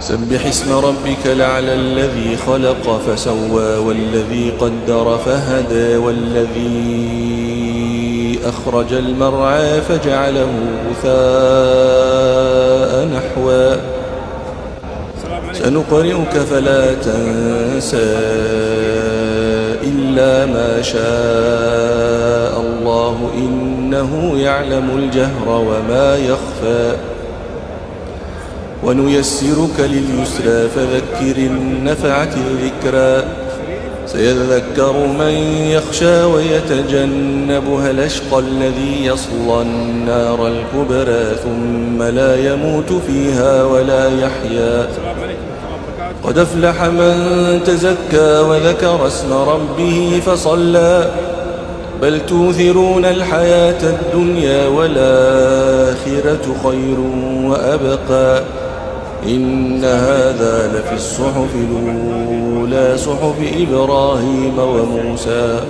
سبح اسم ربك الأعلى الذي خلق فسوى والذي قدر فهدى والذي أخرج المرعى فجعله غثاء نحوا سنقرئك فلا تنسى إلا ما شاء الله إنه يعلم الجهر وما يخفى ونيسرك لليسرى فذكر إن نفعت الذكرى سيذكر من يخشى ويتجنبها الأشقى الذي يصلى النار الكبرى ثم لا يموت فيها ولا يحيا قد أفلح من تزكى وذكر اسم ربه فصلى بل توثرون الحياة الدنيا والآخرة خير وأبقى إن هذا لفي الصحف الأولى صحف إبراهيم وموسى